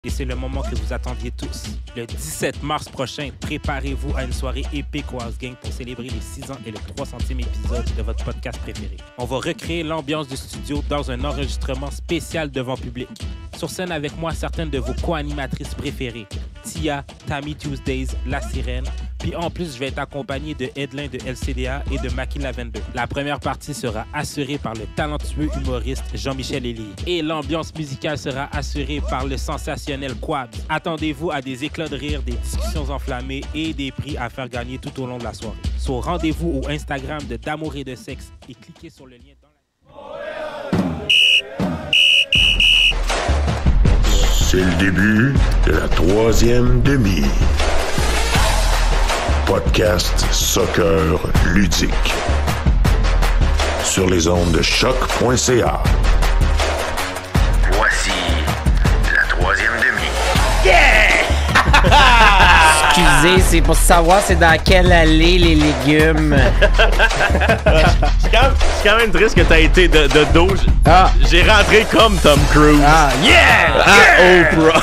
Et c'est le moment que vous attendiez tous. Le 17 mars prochain, préparez-vous à une soirée épique au House Gang pour célébrer les 6 ans et le 300e épisode de votre podcast préféré. On va recréer l'ambiance du studio dans un enregistrement spécial devant public. Sur scène avec moi, certaines de vos co-animatrices préférées. Tia, Tammy Tuesdays, La Sirène. Puis en plus, je vais être accompagné de Edlin de LCDA et de Maki Lavender. La première partie sera assurée par le talentueux humoriste Jean-Michel Elie. Et l'ambiance musicale sera assurée par le sensationnel Quad. Attendez-vous à des éclats de rire, des discussions enflammées et des prix à faire gagner tout au long de la soirée. So, rendez-vous au Instagram de D'Amour et de Sexe et cliquez sur le lien dans la... C'est le début de la troisième demi. Podcast soccer ludique. Sur les ondes de choc.ca. Voici la troisième demi. Yeah! Excusez, c'est pour savoir c'est dans quelle allée les légumes. C'est quand même triste que t'as été de dos. J'ai rentré comme Tom Cruise. Oprah.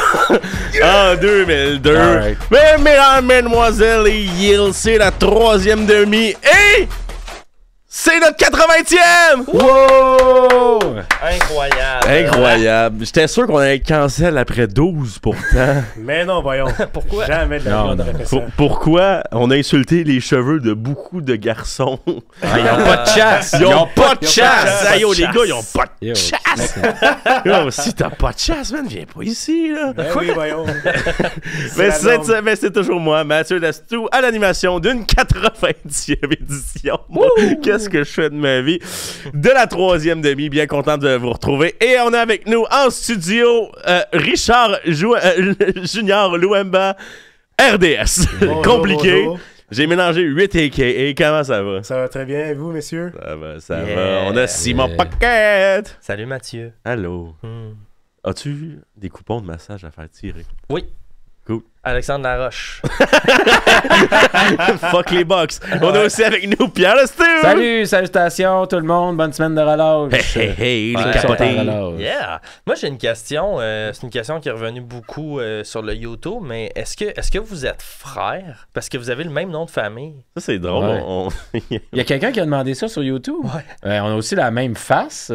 En 2002. Right. Mais mesdames, mesdemoiselles et Yield, c'est la troisième demi et c'est notre 80e! Wow! Incroyable. J'étais sûr qu'on allait cancel après 12 pourtant. Mais non, voyons. Pourquoi? Jamais de la vie on aurait fait ça. Pourquoi on a insulté les cheveux de beaucoup de garçons? Ah, ils ont pas de chasse! Ils ont pas de chasse! chasse. Ah, yo, les gars, ils ont pas de Yo, chasse! Yo, si t'as pas de chasse, man, viens pas ici, là. Ben oui, voyons. Mais la c'est toujours moi, Mathieu Dastou, à l'animation d'une 90e édition. Qu'est-ce que je fais de ma vie? De la troisième demi, bien content de vous retrouver. Et on a avec nous en studio Richard Junior Louemba, RDS. Bonjour, Compliqué. bonjour. J'ai mélangé 8 AKA. Comment ça va? Ça va très bien, et vous, messieurs? Ça Yeah. va. On a Simon Pocket. Salut Mathieu. Allô. As-tu des coupons de massage à faire tirer? Oui. Cool. Alexandre Laroche. Fuck les box. On a aussi avec nous Pierre Lestu. Salut, salutations tout le monde, bonne semaine de relâche. Hey, Ouais. les capotés. Yeah! Moi, j'ai une question. C'est une question qui est revenue beaucoup sur le YouTube, mais est-ce que vous êtes frères? Parce que vous avez le même nom de famille. Ça, c'est drôle. Ouais. Il y a quelqu'un qui a demandé ça sur YouTube. Ouais. On a aussi la même face.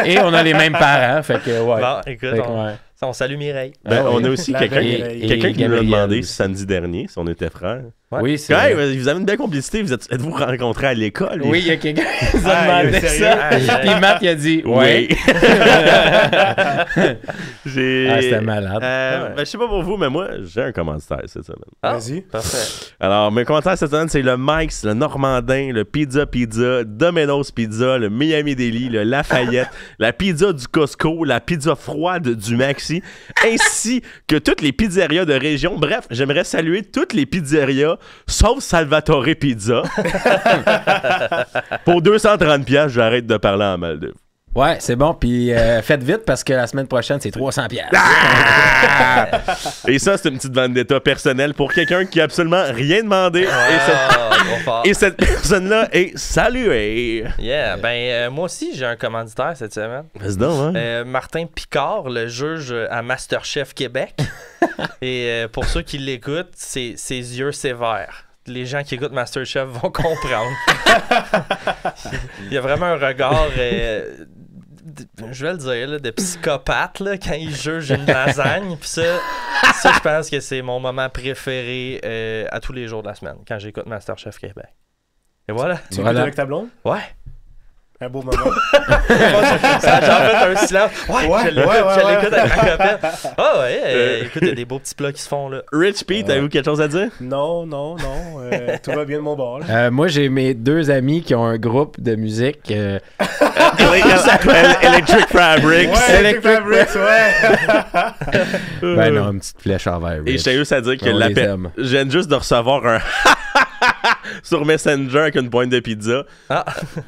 Et on a les mêmes parents. Fait que, ouais. Bon, écoute, Fait que, ouais. on salue Mireille. Ben, Ah oui. on a aussi La quelqu'un belle et qui nous a Gabriel. demandé samedi dernier si on était frères. Ouais. Oui, c'est Hey, vrai. vous avez une belle complicité. Êtes-vous rencontrés à l'école? Oui, il y a quelqu'un qui nous a Ah, demandé sérieux? ça. Aïe, aïe. Puis Matt, il a dit oui. J'ai... Ah, c'était malade. Ben, je sais pas pour vous, mais moi, j'ai un commentaire cette semaine. Ah, Vas-y. parfait. Alors, mes commentaires cette semaine, c'est le Mike's, le Normandin, le Pizza, Domino's Pizza, le Miami Deli, le Lafayette, la pizza du Costco, la pizza froide du Maxi, ainsi que toutes les pizzerias de région. Bref, j'aimerais saluer toutes les pizzerias, sauf Salvatore Pizza. Pour 230$, j'arrête de parler en Maldives. Ouais, c'est bon. Puis faites vite parce que la semaine prochaine, c'est 300$. Et ça, c'est une petite vendetta personnelle pour quelqu'un qui a absolument rien demandé. Trop fort. Et cette personne-là est saluée. Yeah, moi aussi, j'ai un commanditaire cette semaine. Vas-y donc, hein? Martin Picard, le juge à MasterChef Québec. Et pour ceux qui l'écoutent, ses yeux sévères. Les gens qui écoutent MasterChef vont comprendre. Il y a vraiment un regard, je vais le dire, là, de psychopathe là, quand il juge une lasagne. Puis ça, je pense que c'est mon moment préféré à tous les jours de la semaine, quand j'écoute MasterChef Québec. Et voilà. Tu écoutes Voilà. avec ta blonde? Ouais. Un beau moment. Ça a genre fait un silence. Ouais, Ouais, je l'écoute, ouais, je ouais, l'écoute avec ma copine. Ah ouais, écoute, il y a des beaux petits plats qui se font là. Rich Pete, avez-vous quelque chose à dire? Non. Tout va bien de mon bord. Là. Moi, j'ai mes deux amis qui ont un groupe de musique. Electric Fabrics. Ouais, Electric Fabrics, ouais. Ben non, une petite flèche envers. Et je tiens juste à dire que On les aime. je viens juste de recevoir un sur Messenger avec une pointe de pizza. Ah.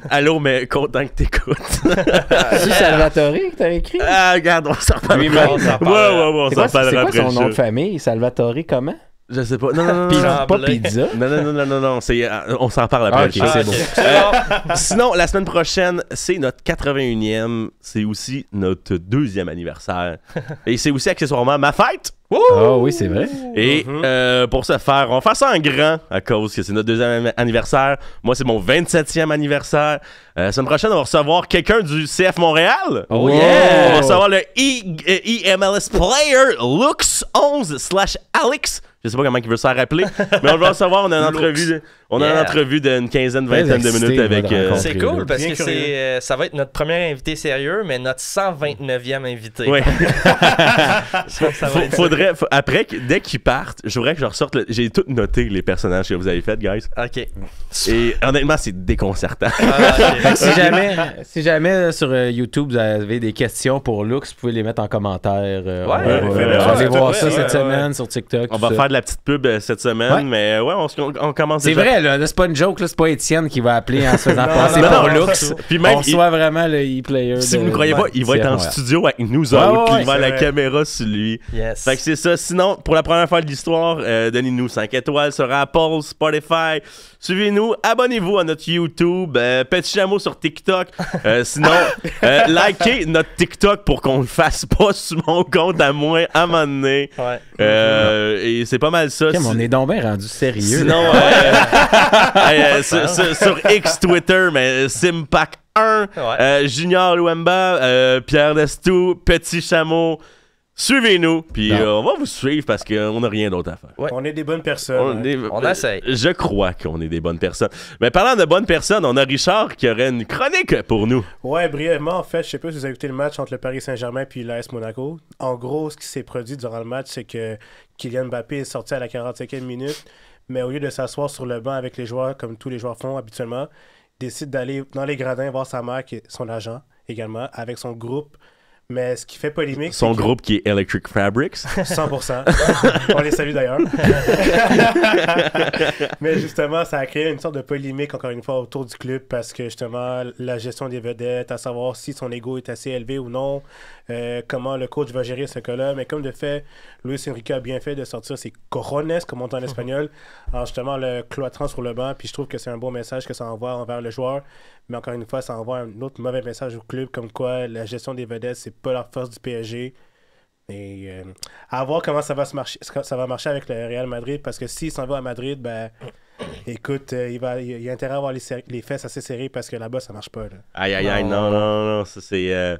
Allô, mais content que t'écoutes. C'est Salvatore que t'as écrit? Ah, regarde, on s'en reparlera. Oui, mais on s'en Ouais, on C'est s'en quoi reparlera son après nom de le jeu. famille? Salvatore comment? Je sais pas. Non. Pas pizza. Non. On s'en parle après. Ok, c'est bon. Sinon, la semaine prochaine, c'est notre 81e. C'est aussi notre 2e anniversaire. Et c'est aussi accessoirement ma fête. Ah oui, c'est vrai. Et pour ce faire, on va faire ça en grand à cause que c'est notre 2e anniversaire. Moi, c'est mon 27e anniversaire. La semaine prochaine, on va recevoir quelqu'un du CF Montréal. Oh On yeah! va recevoir le EMLS Player Lux11/Alex. Je sais pas comment il veut s'en rappeler, mais on va recevoir, on a une entrevue d'une quinzaine, vingtaine de minutes avec... C'est cool parce Bien que curieux. ça va être notre premier invité sérieux, mais notre 129e invité. Ouais. Ça va être Faudrait, après, dès qu'ils partent, je voudrais que je ressorte... J'ai tout noté, les personnages que vous avez fait, guys. OK. Et honnêtement, c'est déconcertant. Si jamais sur YouTube, vous avez des questions pour Lux, vous pouvez les mettre en commentaire. On va aller voir ça cette semaine sur TikTok. On va faire de la petite pub cette semaine, mais ouais, on commence C'est déjà. vrai, là, c'est pas une joke, là, c'est pas Étienne qui va appeler en se faisant passer non, pour non. Lux. Puis même, on reçoit vraiment le e-player. Si vous ne croyez pas, il va être en studio avec nous Ouais, autres, puis ouais, il va avoir la vrai. caméra sur lui. Yes. Fait que c'est ça. Sinon, pour la première fois de l'histoire, donnez-nous 5 étoiles sur Apple, Spotify. Suivez-nous, abonnez-vous à notre YouTube, Petit Chameau sur TikTok. Sinon, likez notre TikTok pour qu'on le fasse pas sur mon compte à moi à un moment donné. Ouais. Et c'est pas mal ça. On est donc bien rendu sérieux. Sinon, sur X Twitter, mais Simpac 1, Junior Luemba, Pierre Destou, Petit Chameau. Suivez-nous, puis on va vous suivre parce qu'on n'a rien d'autre à faire. Ouais. On est des bonnes personnes. On essaye. Je crois qu'on est des bonnes personnes. Mais parlant de bonnes personnes, on a Richard qui aurait une chronique pour nous. Ouais, brièvement, en fait, je sais pas si vous avez écouté le match entre le Paris Saint-Germain et l'AS Monaco. En gros, ce qui s'est produit durant le match, c'est que Kylian Mbappé est sorti à la 45e minute, mais au lieu de s'asseoir sur le banc avec les joueurs, comme tous les joueurs font habituellement, il décide d'aller dans les gradins voir sa mère, qui est son agent également, avec son groupe. Mais ce qui fait polémique... Son groupe qui est Electric Fabrics. 100%. On les salue d'ailleurs. Mais justement, ça a créé une sorte de polémique, encore une fois, autour du club parce que justement, la gestion des vedettes, à savoir si son ego est assez élevé ou non, comment le coach va gérer ce cas-là. Mais comme de fait, Luis Enrique a bien fait de sortir ses cojones, comme on dit en espagnol, en justement le cloîtrant sur le banc. Puis je trouve que c'est un bon message que ça envoie envers le joueur. Mais encore une fois, ça envoie un autre mauvais message au club, comme quoi la gestion des vedettes, c'est pas la force du PSG. Et à voir comment ça va marcher avec le Real Madrid, parce que s'il s'en va à Madrid, ben écoute, il a intérêt à avoir les fesses assez serrées parce que là-bas, ça marche pas. Là. Aïe, non. Ça, c'est,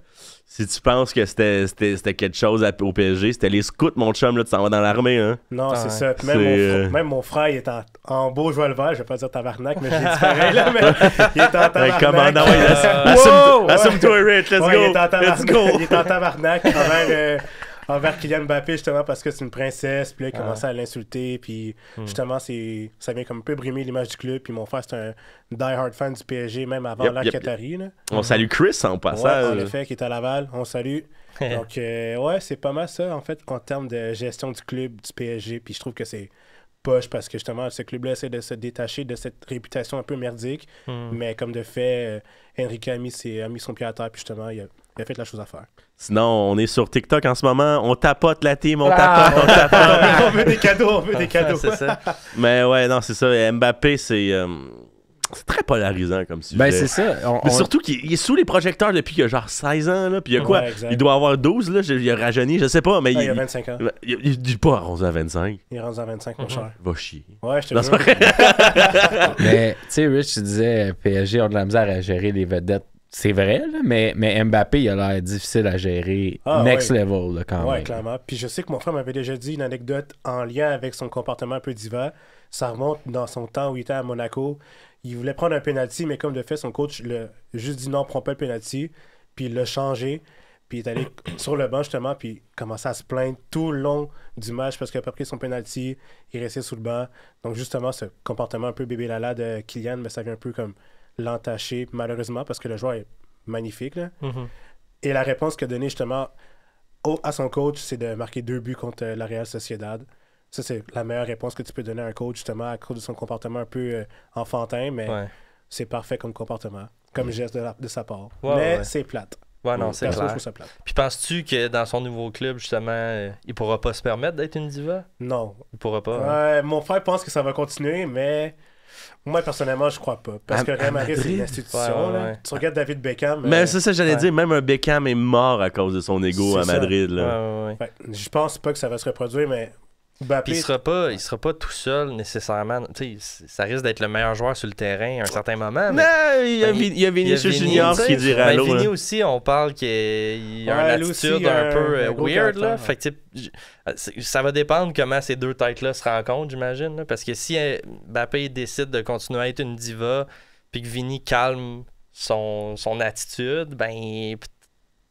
si tu penses que c'était quelque chose au PSG, c'était les scouts, mon chum, là, tu s'en vas dans l'armée. Hein? Non, c'est ça. Puis même mon frère, il est en beau joie le vert. Je vais pas dire tabarnak, mais j'ai dit pareil, là, mais il est en tabarnak. Commandant, assume-toi, Rich, let's go. Il est en tabarnak envers Kylian Mbappé, justement, parce que c'est une princesse. Puis là, il commençait à l'insulter. Puis justement, ça vient comme un peu brimer l'image du club. Puis mon frère, c'est un die-hard fan du PSG, même avant l'ère Qatari. Là. On salue Chris en passant. Ouais, en effet, qui est à Laval. On salue. Donc, ouais, c'est pas mal ça, en fait, en termes de gestion du club du PSG. Puis je trouve que c'est poche parce que justement, ce club-là essaie de se détacher de cette réputation un peu merdique. Mais comme de fait, Enrique a mis son pied à terre. Puis justement, il a fait la chose à faire. Sinon, on est sur TikTok en ce moment. On tapote la team, on tapote. On veut des cadeaux, C'est ça. Mais ouais, non, c'est ça. Mbappé, c'est très polarisant comme sujet. Ben, c'est ça. Mais surtout qu'il est sous les projecteurs depuis qu'il a genre 16 ans. Là, puis il y a quoi? Il doit avoir 12, là. Il a rajeuni, je sais pas. Mais il a 25 ans. Il dit pas 11 à 25. Il est rendu à 25, mon cher. Va chier. Ouais, je te jure. Mais, tu sais, Rich, tu disais PSG ont de la misère à gérer les vedettes. C'est vrai, là, mais Mbappé, il a l'air difficile à gérer next level, là, quand même. Ouais, clairement. Puis je sais que mon frère m'avait déjà dit une anecdote en lien avec son comportement un peu diva. Ça remonte dans son temps où il était à Monaco. Il voulait prendre un penalty, mais comme de fait, son coach l'a juste dit non, prends pas le penalty. Puis il l'a changé. Puis il est allé sur le banc, justement, puis il commençait à se plaindre tout le long du match parce qu'il n'a pas pris son penalty. Il restait sous le banc. Donc justement, ce comportement un peu bébé lala de Kylian, mais ça vient un peu comme l'entacher, malheureusement, parce que le joueur est magnifique. Là. Et la réponse qu'il a donnée justement à son coach, c'est de marquer 2 buts contre la Real Sociedad. Ça, c'est la meilleure réponse que tu peux donner à un coach, justement, à cause de son comportement un peu enfantin, mais c'est parfait comme comportement, comme geste de sa part. Mais c'est plate. Ouais, non, c'est Perso, je clair. trouve ça plate. Puis penses-tu que dans son nouveau club, justement, il pourra pas se permettre d'être une diva? Non. Il pourra pas. Hein? Mon frère pense que ça va continuer, mais moi, personnellement, je crois pas. Parce que Real Madrid, c'est une institution. Ouais. Là. Tu regardes David Beckham. Mais c'est ça, j'allais Ouais. dire, même un Beckham est mort à cause de son ego C'est à ça. Madrid. Ouais, Là. ouais, ouais. je pense pas que ça va se reproduire, mais Mbappé... Puis il sera pas tout seul nécessairement. Tu sais, ça risque d'être le meilleur joueur sur le terrain à un certain moment. Non, Mais il y a, ben, il y a Vinicius Vini, Junior tu sais. qui dirait Ben, allô. Vini là. aussi, on parle qu'il a Ouais, une lui aussi, attitude un peu un gros weird. Là. caractère, Fait que, tu sais, ça va dépendre comment ces deux têtes-là se rencontrent, j'imagine. Là. Parce que si Mbappé décide de continuer à être une diva, puis que Vini calme son attitude, ben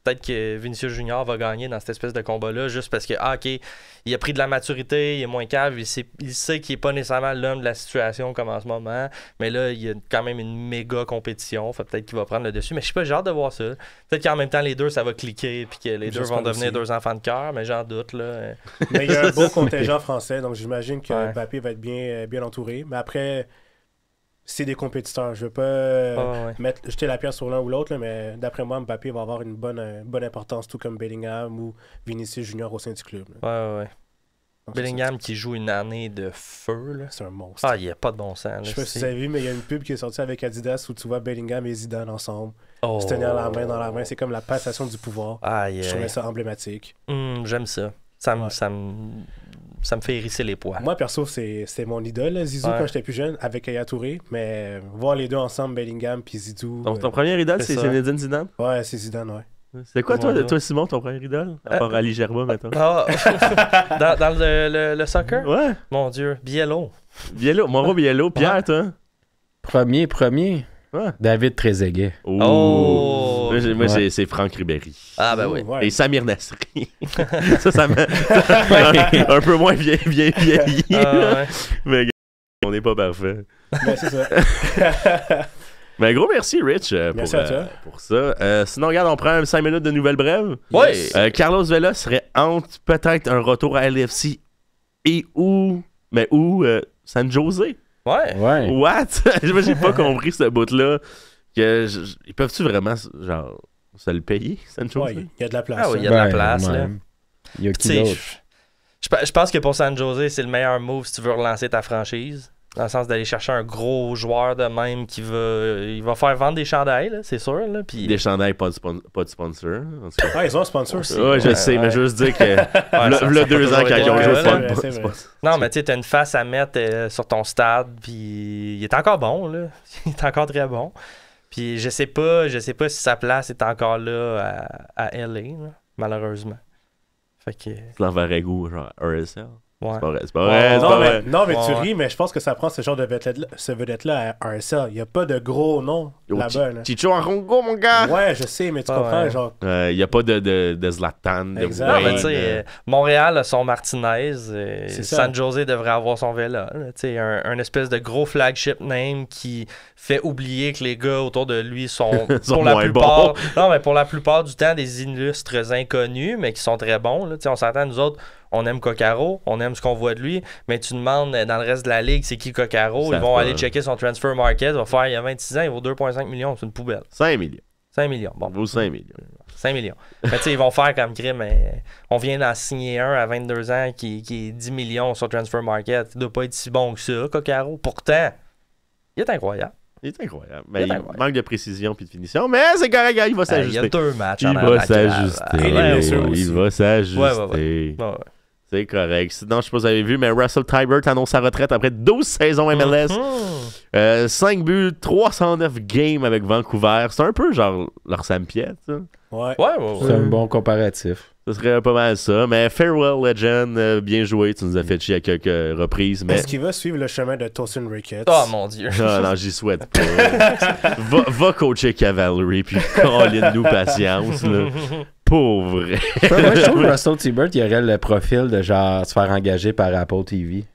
peut-être que Vinicius Junior va gagner dans cette espèce de combat-là juste parce que, OK, il a pris de la maturité, il est moins calme, il sait qu'il n'est pas nécessairement l'homme de la situation comme en ce moment, mais là, il y a quand même une méga compétition, fait peut-être qu'il va prendre le dessus, mais je sais pas, j'ai hâte de voir ça. Peut-être qu'en même temps, les deux, ça va cliquer, puis que les deux vont devenir aussi. deux enfants de cœur, mais j'en doute, là. Mais il y a un beau contingent français, donc j'imagine que Ouais. Mbappé va être bien entouré. Mais après, c'est des compétiteurs. Je veux pas Ouais. jeter la pierre sur l'un ou l'autre, là, mais d'après moi, Mbappé va avoir une bonne importance, tout comme Bellingham ou Vinicius Junior au sein du club. Là. Ouais. Donc, Bellingham qui joue une année de feu, là. c'est un monstre. Ah, il n'y a pas de bon sens, là. Je sais pas si vous avez vu, mais il y a une pub qui est sortie avec Adidas où tu vois Bellingham et Zidane ensemble, Oh. se tenir la main dans la main. C'est comme la passation du pouvoir. Aïe, Je trouvais aïe. ça emblématique. J'aime ça. Ça me fait hérisser les poils. Moi, perso, c'est mon idole, là, Zizou, Ouais. quand j'étais plus jeune, avec Yaya Touré. Mais voir les deux ensemble, Bellingham puis Zizou. Donc, ton premier idole, c'est c'est ça. Zinedine Zidane? Ouais, c'est Zidane, ouais. C'est quoi, Bon, là. toi, Simon, ton premier idole? À part Ali Gerba, maintenant. Ah, dans le soccer? Ouais, Mon Dieu, Biello. Biello, Mauro Biello. Pierre, toi? Premier. Ouais. David Trezeguet. Oh! Moi, Ouais. c'est Franck Ribéry. Ah, ben oui. Ouais. Et Samir Nasri. ça me... un peu moins vieilli. Ah, ouais. Mais on n'est pas parfait. Mais c'est ça. Mais gros merci, Rich, Merci à toi. pour ça. Sinon, regarde, on prend 5 minutes de nouvelles brèves. Ouais. Carlos Vela serait entre peut-être un retour à LFC et où San José. Ouais. Ouais. What? Moi, j'ai pas compris ce bout-là. Ils peuvent-tu vraiment genre se le payer, San José? Ouais, il y a de la place. Ah oui, hein. il y a de la place, là. Il y a Tu qui sais, d'autre? je pense que pour San Jose, c'est le meilleur move si tu veux relancer ta franchise. Dans le sens d'aller chercher un gros joueur de même qui va faire vendre des chandails, là, c'est sûr. Là, puis... Des chandails, pas de sponsor. En tout cas. Ah, ils ont un sponsor aussi. Ouais, je sais, mais je veux juste dire que là, 2 ans quand ils ont joué, c'est vrai. Non, mais tu sais, t'as une face à mettre sur ton stade, puis il est encore bon, là. Il est encore très bon. Puis je sais pas si sa place est encore là à LA, là, malheureusement. Fait que, Tu l'enverrais où, genre RSL? ouais. C'est pas vrai, Non, mais, vrai. non, mais tu Ouais. ris, mais je pense que ça prend ce genre de vedette-là à RSL. Il n'y a pas de gros nom Yo, là-bas. Là. Chicho en Congo, mon gars! Ouais, je sais, mais tu Ouais, comprends, ouais. genre. Il n'y a pas de Zlatan, de Exact. Non, Wayne. mais tu sais, Montréal a son Martinez. C'est ça. San Jose devrait avoir son Vela. Là. Tu sais, un espèce de gros flagship name qui fait oublier que les gars autour de lui sont, Sont pour la moins plupart, bons. non, mais pour la plupart du temps des illustres inconnus, mais qui sont très bons. Là. Tu sais, on s'entend, nous autres, on aime Coccaro, on aime ce qu'on voit de lui, mais tu demandes dans le reste de la ligue, c'est qui Coccaro, Ça ils vont va. aller checker son transfer market, il va faire, il y a 26 ans, il vaut 2,5 millions, c'est une poubelle. 5 millions. 5 millions, bon. Il vaut 5 millions. 5 millions. Mais tu sais, ils vont faire comme crime, mais on vient d'en signer un à 22 ans qui est 10 millions sur Transfer Market. Il doit pas être si bon que ça, Coccaro. Pourtant, il est incroyable. Il est incroyable. Mais il incroyable. manque de précision puis de finition, mais c'est correct, il va Il y a s'ajuster. 2 matchs Il en va arrière de la s'ajuster. cave. Et les blessures aussi. Il va s'ajuster. Ouais. Ouais. C'est correct. Sinon, je sais pas si vous avez vu, mais Russell Tybert annonce sa retraite après 12 saisons MLS. 5 buts, 309 games avec Vancouver. C'est un peu genre leur Sam Piet, ça. Ouais. C'est un bon comparatif. Ce serait pas mal ça. Mais Farewell Legend, bien joué. Tu nous as fait chier à quelques reprises. Mais Est-ce qu'il va suivre le chemin de Tosin Ricketts? Oh mon Dieu. non, j'y souhaite pas. va coacher Cavalry puis call-in-nous patience. Là. Pour vrai. Moi, je trouve que Russell T-Bird, il aurait le profil de genre se faire engager par Apple TV.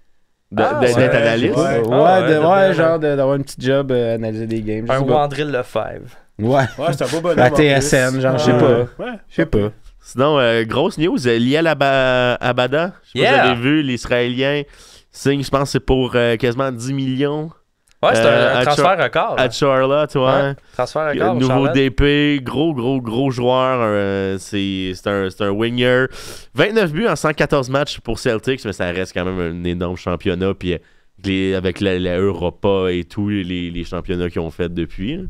D'être ouais, analyste. ouais. Genre d'avoir une petite job, analyser des games. Je Un sais pas. Wandril Lefebvre. Ouais. Ouais, c'est un beau bonhomme. La en plus. TSN, genre, je sais Ouais. pas. Ouais. Je sais pas. Sinon, grosse news, Liel Abada. Je sais pas si Yeah. vous avez vu, l'Israélien signe, je pense, c'est pour quasiment 10 millions Ouais, c'est un à transfert record. À Charlotte, ouais. Transfert record. Nouveau Charlotte. DP, gros joueur. C'est un winger. 29 buts en 114 matchs pour Celtics, mais ça reste quand même un énorme championnat. Puis avec la Europa et tous les championnats qu'ils ont fait depuis.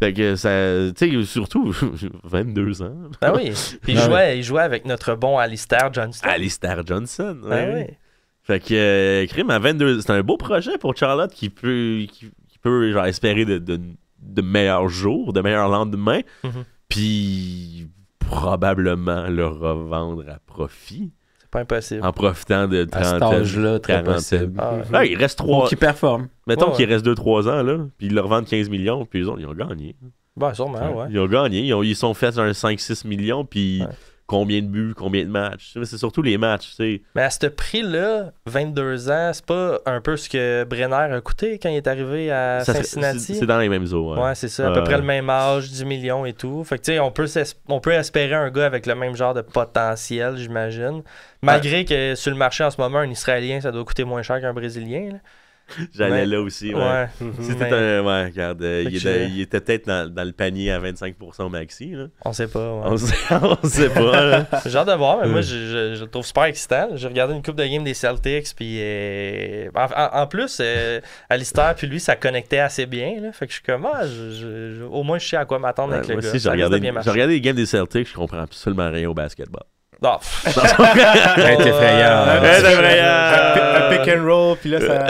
Fait que ça, tu sais, surtout 22 ans. Ah oui. Puis il jouait avec notre bon Alistair Johnston. Alistair Johnson. Ah oui. Fait que crime à 22, c'est un beau projet pour Charlotte qui peut genre, espérer de meilleurs jours, de meilleurs lendemains. Puis probablement le revendre à profit. C'est pas impossible. En profitant de 30 À cet âge-là, très 40. possible. Ouais, il reste 3 Qui performe. Mettons Ouais. qu'il reste 2-3 ans, là, puis ils le revendent 15 millions, puis eux autres, ils ont gagné. Ben, sûrement, ouais. Ils ont gagné. Ils sont fait un 5-6 millions, puis combien de buts, combien de matchs. C'est surtout les matchs, tu sais. Mais à ce prix-là, 22 ans, c'est pas un peu ce que Brenner a coûté quand il est arrivé à Cincinnati? C'est dans les mêmes eaux. Ouais, c'est ça. À peu près le même âge, 10 millions et tout. Fait que, tu sais, on peut espérer un gars avec le même genre de potentiel, j'imagine. Malgré que sur le marché en ce moment, un Israélien, ça doit coûter moins cher qu'un Brésilien. Là. J'allais là aussi. Ouais. C'était Mais ouais, regarde, il était peut-être dans le panier à 25% maxi. Là. on sait pas. Ouais. On sait pas. Là. J'ai hâte de voir, mais moi, je le trouve super excitant. J'ai regardé une coupe de game des Celtics, puis en plus, Alistair puis lui, ça connectait assez bien. Là, fait que je suis comme, au moins, je sais à quoi m'attendre avec le Moi gars. aussi, j'ai regardé les games des Celtics, je comprends absolument rien au basketball. Ah, C'est effrayant. Un pick and roll, puis là, ça.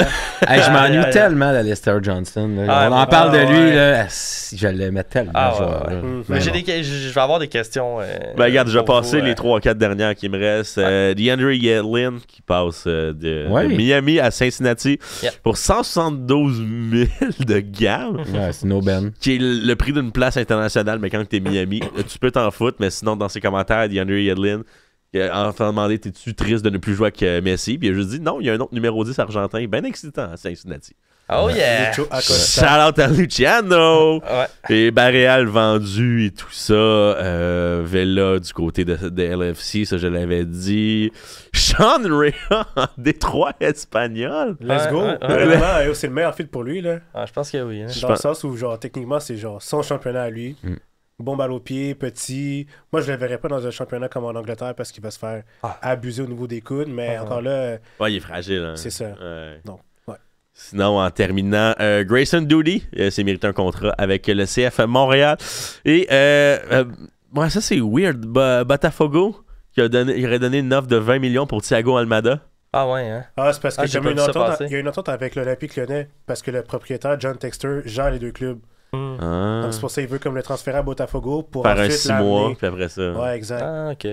Hey, je m'ennuie tellement d'Alistair Johnson. Là. Ah, On en parle de lui. ouais. Là. Je l'aimais tellement. Genre, là. Mais Mais bon. je vais avoir des questions. Ben regarde, je vais pour passer vous, les 3-4 dernières qui me restent. DeAndre Yedlin qui passe de Miami à Cincinnati pour 172 000 de gamme. Ouais, c'est no Ben. Qui est le prix d'une place internationale, mais quand t'es Miami, tu peux t'en foutre, mais sinon, dans ses commentaires, DeAndre Yedlin, en fait demander, t'es-tu triste de ne plus jouer avec Messi? Puis il a juste dit, non, il y a un autre numéro 10 argentin, bien excitant à Cincinnati. Oh yeah! Lucho Acosta. Shout out à Luciano! Ouais. Et Barreal vendu et tout ça. Vela du côté de LFC, ça je l'avais dit. Sean Rea en Détroit espagnol. Let's go. Ouais. Vraiment, c'est le meilleur fit pour lui, là. Ah, je pense que oui. Hein. Dans le sens où, genre, techniquement, c'est genre son championnat à lui. Bon balle au pied, petit. Moi, je ne le verrais pas dans un championnat comme en Angleterre parce qu'il va se faire abuser au niveau des coudes. Mais encore là, Ouais, il est fragile. Hein. c'est ça. Ouais. Donc, ouais. Sinon, en terminant, Grayson Duty s'est mérité un contrat avec le CF Montréal. Et, ouais, ça c'est weird. Botafogo, il aurait donné une offre de 20 millions pour Thiago Almada. Ah ouais, hein? Ah, c'est parce que j'ai comme pas vu ça passer. il y a une entente avec l'Olympique Lyonnais parce que le propriétaire, John Texter, gère les deux clubs. Ah. Donc, c'est pour ça qu'il veut comme le transférer à Botafogo pour Par un ensuite 6 mois, l'amener. puis après ça. Ouais, exact. Ah, ok.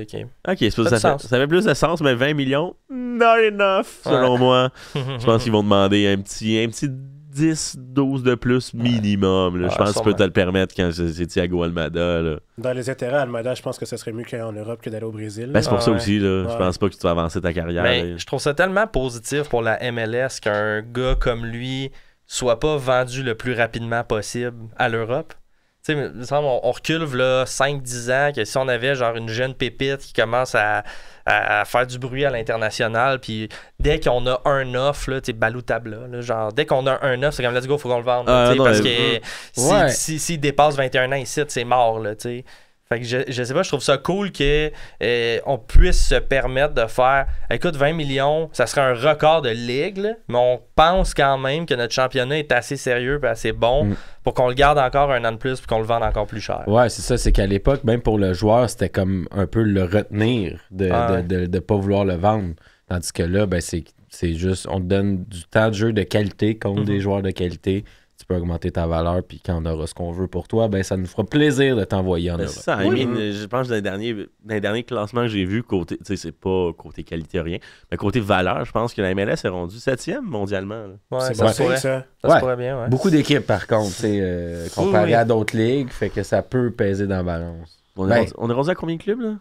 Ok, c'est pour Ça ça, a du ça fait plus de sens, mais 20 millions, not enough, selon moi. Je pense qu'ils vont demander un petit 10-12 de plus minimum. Là. Je pense que tu peux te le permettre quand c'est Thiago Almada. Là. Dans les intérêts, Almada, je pense que ce serait mieux qu'en Europe que d'aller au Brésil. Ben, c'est pour ça ouais. aussi. Là. Je Ouais. pense pas que tu vas avancer ta carrière. Mais là. je trouve ça tellement positif pour la MLS qu'un gars comme lui soit pas vendu le plus rapidement possible à l'Europe. Tu sais, il me semble, on recule là 5-10 ans que si on avait genre une jeune pépite qui commence à faire du bruit à l'international, puis dès qu'on a un off, là, tu sais, Balou Tabla, là, genre dès qu'on a un off, c'est comme let's go, faut qu'on le vende. Là, tu sais, non, parce mais- que s'il dépasse 21 ans ici, c'est mort, là, tu sais. Fait que je sais pas, je trouve ça cool que on puisse se permettre de faire, écoute, 20 millions, ça serait un record de ligue, là, mais on pense quand même que notre championnat est assez sérieux et assez bon pour qu'on le garde encore un an de plus et qu'on le vende encore plus cher. Ouais, c'est ça. C'est qu'à l'époque, même pour le joueur, c'était comme un peu le retenir de pas vouloir le vendre. Tandis que là, ben, c'est juste, on te donne du temps de jeu de qualité contre des joueurs de qualité. Tu peux augmenter ta valeur, puis quand on aura ce qu'on veut pour toi, ben ça nous fera plaisir de t'envoyer en Ben, Europe. c'est ça, I mean, je pense que dans les derniers classements que j'ai vus, côté, tu sais, c'est pas côté qualité rien, mais côté valeur, je pense que la MLS est rendue 7e mondialement. Là. Ouais, C'est ça bon se pourrait. ça. Ça Ouais. se pourrait bien, ouais. Beaucoup d'équipes, par contre, comparé oui. à d'autres ligues, fait que ça peut peser dans la balance. On Ben, est rendu à combien de clubs, là?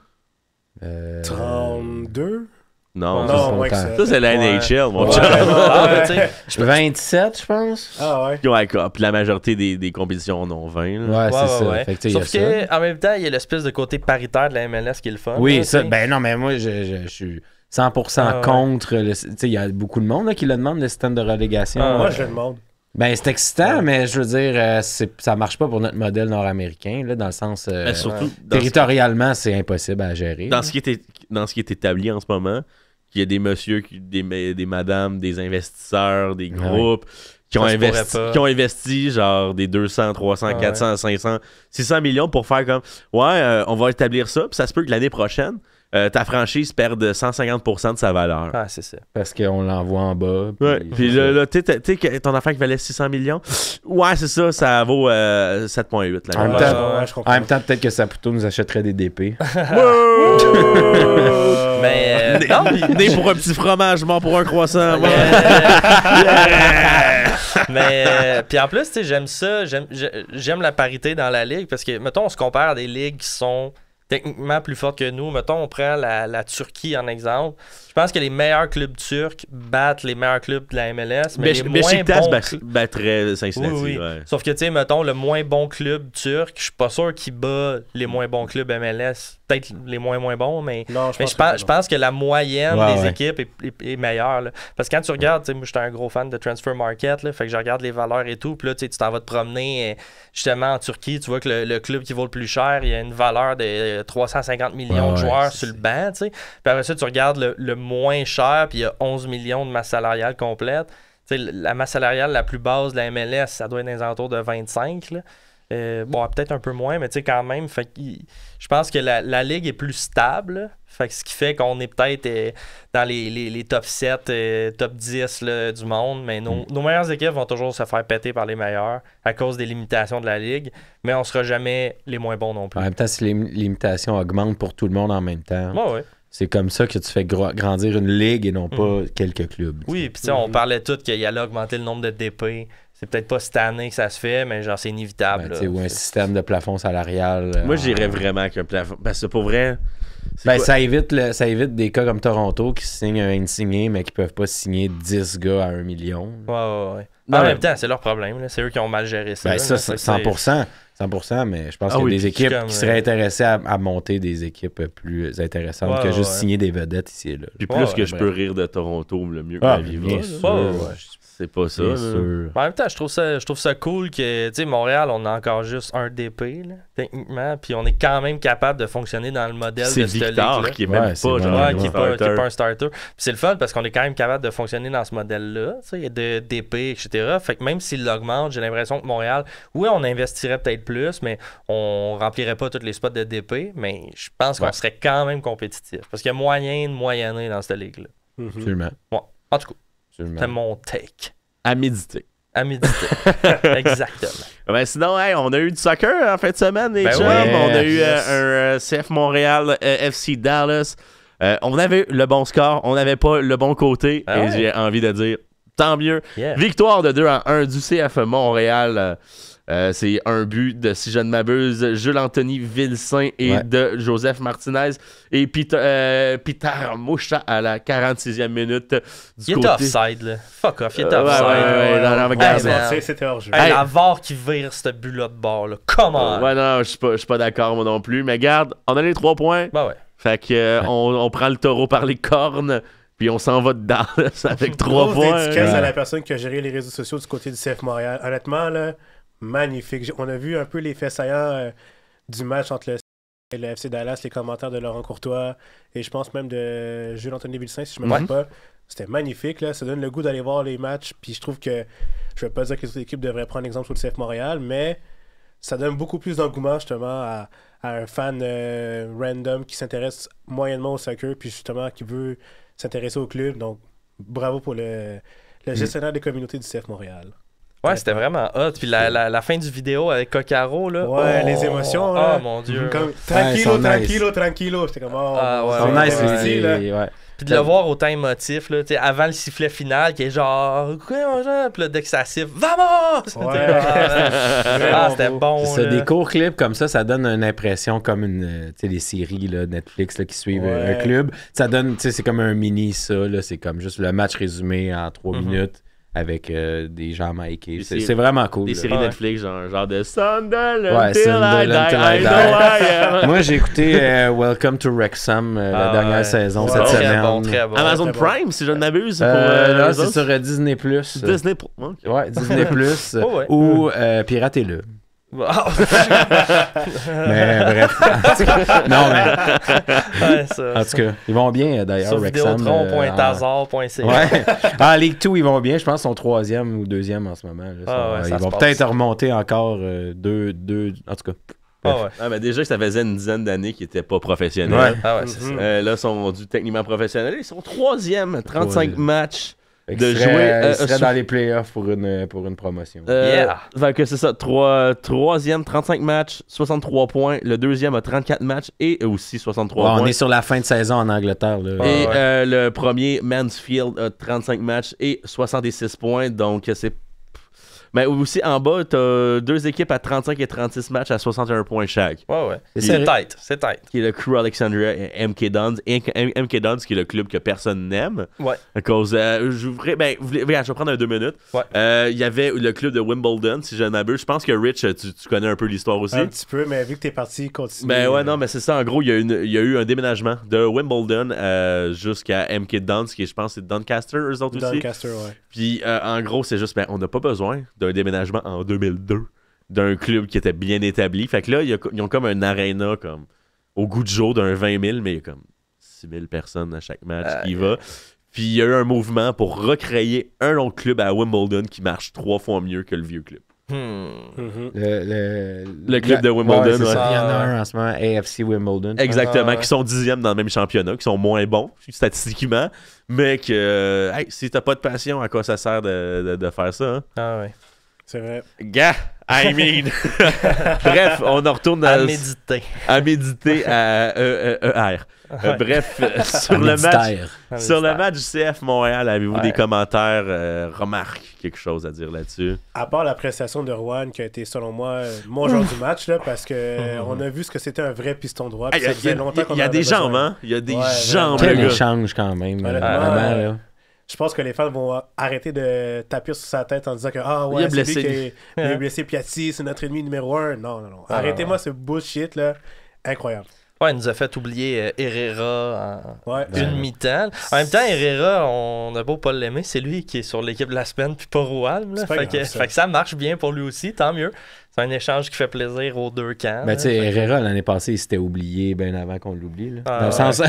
32? Non, Non, c'est moins que longtemps. ça. ça c'est la Ouais. NHL, mon Ouais. chum. Ah, ben, tu sais, 27, je pense. Ah ouais. Ouais, puis la majorité des compétitions en ont 20. Là. Ouais, c'est ça. ouais. Fait que, tu sais, Sauf il y a ça. qu'en même temps, il y a l'espèce de côté paritaire de la MLS qui est le fun. Oui, là, ça. tu sais. Ben non, mais moi, je suis 100% Ah ouais. contre. Tu sais, il y a beaucoup de monde là, qui le demande, le système de relégation. Ah, Moi, je le demande. Ben, c'est excitant, mais je veux dire, ça marche pas pour notre modèle nord-américain, là, dans le sens... surtout territorialement, c'est impossible à gérer. Dans ce qui est établi en ce moment, qu'il y a des messieurs, des madames, des investisseurs, des groupes qui ont investi genre des 200, 300, 400, 500, 600 millions pour faire comme on va établir ça, puis ça se peut que l'année prochaine, ta franchise perde 150% de sa valeur. Ah, c'est ça. Parce qu'on l'envoie en bas. Puis là, tu sais, ton affaire qui valait 600 millions, c'est ça, ça vaut 7,8. En même temps, peut-être que Saputo nous achèterait des DP. Mais né pour un petit fromage, mort pour un croissant. Mais puis en plus, tu sais, j'aime ça, j'aime la parité dans la ligue parce que mettons on se compare à des ligues qui sont techniquement plus fortes que nous. Mettons on prend la Turquie en exemple. Je pense que les meilleurs clubs turcs battent les meilleurs clubs de la MLS, mais les moins bons battrait Cincinnati. Oui. Sauf que tu sais, mettons le moins bon club turc, je suis pas sûr qu'il bat les moins bons clubs MLS. Peut-être les moins bons, mais je pense que la moyenne des équipes est meilleure. Là. Parce que quand tu regardes, moi j'étais un gros fan de Transfer Market, là, fait que je regarde les valeurs et tout, puis là tu t'en vas te promener justement en Turquie, tu vois que le club qui vaut le plus cher, il y a une valeur de 350 millions de joueurs sur le banc, tu sais. Puis après ça, tu regardes le moins cher, puis il y a 11 millions de masse salariale complète. Tu sais, la masse salariale la plus basse de la MLS, ça doit être dans les alentours de 25, là. Peut-être un peu moins, mais tu sais, quand même, fait que je pense que la ligue est plus stable. Fait que ce qui fait qu'on est peut-être dans les top 7, top 10 là, du monde, mais nos meilleures équipes vont toujours se faire péter par les meilleurs à cause des limitations de la ligue, mais on sera jamais les moins bons non plus. En même temps, si les limitations augmentent pour tout le monde en même temps, c'est comme ça que tu fais grandir une ligue et non pas quelques clubs. Oui, puis on parlait tout qu'il allait augmenter le nombre de DP. C'est peut-être pas cette année que ça se fait, mais genre c'est inévitable. Ou un système de plafond salarial. Moi, j'irais vraiment qu'un plafond. Parce que pour vrai. Ça évite des cas comme Toronto qui signent un insigné, mais qui peuvent pas signer 10 gars à 1 million. Ouais. En même temps, c'est leur problème. Là. C'est eux qui ont mal géré ça. Ça, 100%, mais je pense qu'il y a des équipes qui seraient intéressées à monter des équipes plus intéressantes que juste signer des vedettes ici et là. Puis plus que je peux rire de Toronto, le mieux que la vie va. C'est pas ça. En même temps, je trouve ça cool que, tu sais, Montréal, on a encore juste un DP, là, techniquement, puis on est quand même capable de fonctionner dans le modèle de cette ligue-là. Qui est même pas, qui est pas un starter. Puis c'est le fun parce qu'on est quand même capable de fonctionner dans ce modèle-là, tu sais, de DP, etc. Fait que même s'il l'augmente, j'ai l'impression que Montréal, on investirait peut-être plus, mais on remplirait pas tous les spots de DP, mais je pense qu'on serait quand même compétitif. Parce qu'il y a moyen de moyenner dans cette ligue-là. Absolument. Bon, en tout cas. C'est mon take. À méditer. Exactement. Sinon, on a eu du soccer en fin de semaine, les chums. On a eu un CF Montréal, FC Dallas. On avait le bon score, on n'avait pas le bon côté. Et j'ai envie de dire, tant mieux. Victoire de 2-1 du CF Montréal. C'est un but de, si je ne m'abuse, Jules-Anthony Vilsain et de Joseph Martinez et Peter Moucha à la 46e minute. Il était offside, là. Fuck off, il était offside. C'était hors-jeu. La VAR qui vire ce but-là de bord, là. Comment? Non, je suis pas d'accord, moi non plus. Mais regarde, on a les 3 points. Fait que on prend le taureau par les cornes. Puis on s'en va dedans avec 3 points. Dédicace à la personne qui a géré les réseaux sociaux du côté du CF Montréal. Honnêtement, là, magnifique. On a vu un peu les faits saillants du match entre le FC Dallas, les commentaires de Laurent Courtois et je pense même de Jules-Anthony Vilsain, si je ne me trompe pas. C'était magnifique. Là. Ça donne le goût d'aller voir les matchs. Puis je trouve que, je ne vais pas dire que les autres équipes devraient prendre exemple sur le CF Montréal, mais ça donne beaucoup plus d'engouement justement à un fan random qui s'intéresse moyennement au soccer puis justement qui veut s'intéresser au club. Donc, bravo pour le gestionnaire des communautés du CF Montréal. Ouais, c'était vraiment hot. Puis la fin du vidéo avec Coccaro, là. Ouais, les émotions, là. Oh mon Dieu. Comme, tranquillo. C'était comme, Puis de le voir autant émotif, là, avant le sifflet final, qui est genre, puis là, dès que ça siffle, vamos! C'était bon. C'est ça, des courts clips comme ça donne une impression comme les séries là, Netflix là, qui suivent un club. Ça donne, c'est comme un mini ça, là, c'est comme juste le match résumé en 3 minutes. avec des gens maïkés. Des C'est vraiment cool. Des là. séries Netflix, genre de Sunderland Ouais, till I Sunderland die, till I I know die. I am. Moi, j'ai écouté Welcome to Wrexham la Ah, dernière ouais. saison Ouais, cette très semaine. bon, très bon. Amazon très bon. Prime, si je ne m'abuse, pour Là, eux c'est autres. sur Disney+. Disney. Ok. Ouais, Disney+. Oh, ouais. Ou Piratez-le. Ah, Mais bref. En tout cas, non, mais ouais, ça. en tout cas, ils vont bien d'ailleurs, Sur Wrexham. vidéotron.hasard.ca. Ouais. En Ligue 2, ils vont bien. Je pense qu'ils sont 3e ou 2e en ce moment. Là. Ah ouais, ça ils se vont passe. peut-être remonter encore deux. En tout cas. Ah ouais. Ah, mais déjà, ça faisait une dizaine d'années qu'ils n'étaient pas professionnels. Ouais. Ah ouais, c'est ça. Là, ils sont rendus techniquement professionnels. Ils sont 3e, 35 Troisième. matchs. Fait De qu'ils jouer, seraient sur- dans les playoffs pour une promotion. Yeah. Fait que c'est ça. Troisième, 35 matchs, 63 points. Le deuxième a 34 matchs et aussi 63 Ouais, points. on est sur la fin de saison en Angleterre. Là. Et ouais. le premier, Mansfield, a 35 matchs et 66 points. Donc, c'est. Mais aussi, en bas, t'as deux équipes à 35 et 36 matchs à 61 points chaque. Ouais, ouais. C'est C'est serré. tight. C'est tight. Qui est le Crew Alexandria et MK Dons. MK Dons, qui est le club que personne n'aime. Ouais. À cause. J'ouvrais. Ben, regarde, je vais prendre un 2 minutes. Ouais. Il y avait le club de Wimbledon, si je ne m'abuse. Je pense que Rich, tu connais un peu l'histoire aussi. Un petit peu, mais vu que t'es parti, continue. Ben ouais, non, mais c'est ça. En gros, il y a eu un déménagement de Wimbledon jusqu'à MK Dons, qui je pense c'est Doncaster, eux autres aussi. Doncaster, ouais. Puis en gros, c'est juste, ben, on n'a pas besoin d'un déménagement en 2002 d'un club qui était bien établi. Fait que là, ils ont comme un aréna comme au goût du jour d'un 20 000, mais il y a comme 6 000 personnes à chaque match qui va. Puis il y a eu un mouvement pour recréer un autre club à Wimbledon qui marche 3 fois mieux que le vieux club. Mhm. Le club de Wimbledon, ouais, c'est ouais. ça. Il y en a un en ce moment, AFC Wimbledon. Exactement, Ah, ouais. qui sont 10e dans le même championnat, qui sont moins bons statistiquement, mais que hey, si t'as pas de passion, à quoi ça sert de faire ça? Hein? Ah ouais. C'est vrai. Gars, I mean. Bref, on en retourne À méditer. à méditer à ER. Ouais. Bref, sur le match. Méditaire. Sur le match du CF Montréal, avez-vous Ouais. des commentaires, remarques, quelque chose à dire là-dessus? À part la prestation de Rouen, qui a été, selon moi, mon genre du match, là, parce que on a vu ce que c'était un vrai piston droit. puis ça faisait longtemps qu'on Il y a en des avait besoin. jambes, hein? Il y a des Ouais, jambes, Quel le gars. échange quand même. Honnêtement, Vraiment, là. Je pense que les fans vont arrêter de taper sur sa tête en disant que ah Il ouais, a c'est blessé. lui qui a blessé Piatti, c'est notre ennemi numéro 1. Non. Ah, Arrêtez-moi ce bullshit là. Incroyable. Ouais, il nous a fait oublier Herrera en Ouais. une mi-temps. En même temps, Herrera, on n'a beau pas l'aimer, c'est lui qui est sur l'équipe de la semaine puis pas Roualm. C'est pas Fait, grave, que, ça. fait que ça marche bien pour lui aussi, tant mieux. C'est un échange qui fait plaisir aux deux camps. Ben, tu sais, là. Fait que- Herrera, l'année passée, il s'était oublié bien avant qu'on l'oublie. Là. Ah, Dans le sens, ouais,